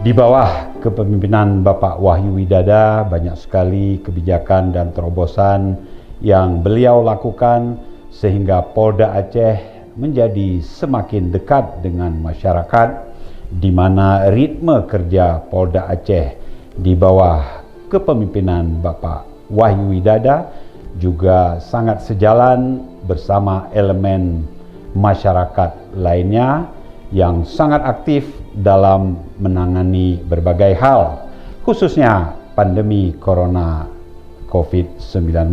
Di bawah kepemimpinan Bapak Wahyu Widada, banyak sekali kebijakan dan terobosan yang beliau lakukan sehingga Polda Aceh menjadi semakin dekat dengan masyarakat, di mana ritme kerja Polda Aceh di bawah kepemimpinan Bapak Wahyu Widada juga sangat sejalan bersama elemen masyarakat lainnya yang sangat aktif dalam menangani berbagai hal, khususnya pandemi Corona COVID-19,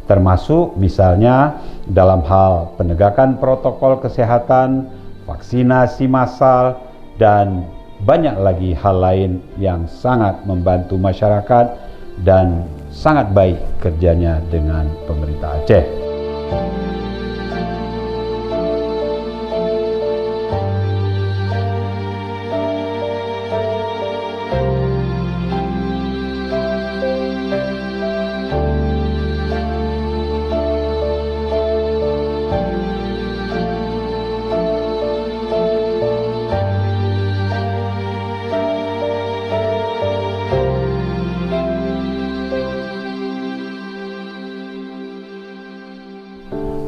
termasuk misalnya dalam hal penegakan protokol kesehatan, vaksinasi massal, dan banyak lagi hal lain yang sangat membantu masyarakat dan sangat baik kerjanya dengan pemerintah Aceh.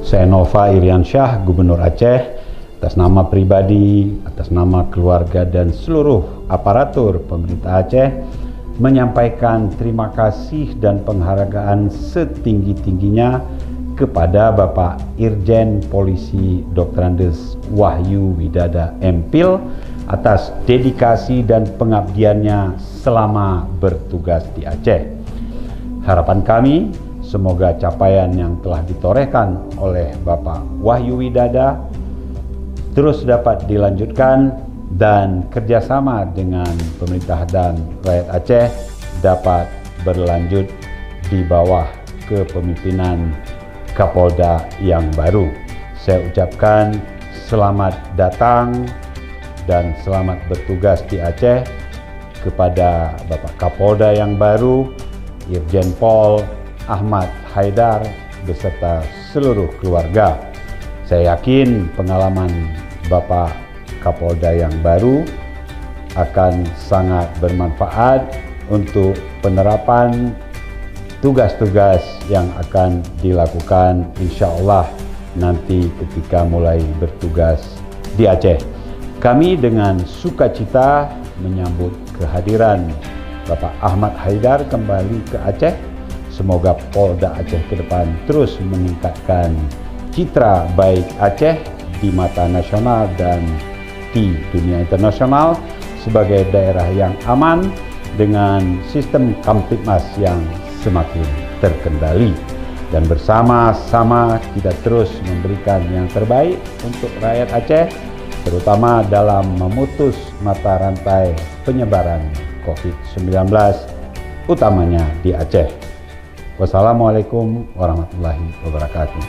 Saya Nova Iriansyah, Gubernur Aceh, atas nama pribadi, atas nama keluarga dan seluruh aparatur pemerintah Aceh, menyampaikan terima kasih dan penghargaan setinggi-tingginya kepada Bapak Irjen Polisi Dr. Andes Wahyu Widada MPhil atas dedikasi dan pengabdiannya selama bertugas di Aceh. Harapan kami, semoga capaian yang telah ditorehkan oleh Bapak Wahyu Widada terus dapat dilanjutkan dan kerjasama dengan pemerintah dan rakyat Aceh dapat berlanjut di bawah kepemimpinan Kapolda yang baru. Saya ucapkan selamat datang dan selamat bertugas di Aceh kepada Bapak Kapolda yang baru, Irjen Pol Ahmad Haidar beserta seluruh keluarga. Saya yakin pengalaman Bapak Kapolda yang baru akan sangat bermanfaat untuk penerapan tugas-tugas yang akan dilakukan insya Allah nanti ketika mulai bertugas di Aceh. Kami dengan sukacita menyambut kehadiran Bapak Ahmad Haidar kembali ke Aceh. Semoga Polda Aceh ke depan terus meningkatkan citra baik Aceh di mata nasional dan di dunia internasional sebagai daerah yang aman dengan sistem Kamtibmas yang semakin terkendali. Dan bersama-sama kita terus memberikan yang terbaik untuk rakyat Aceh, terutama dalam memutus mata rantai penyebaran COVID-19, utamanya di Aceh. Wassalamualaikum warahmatullahi wabarakatuh.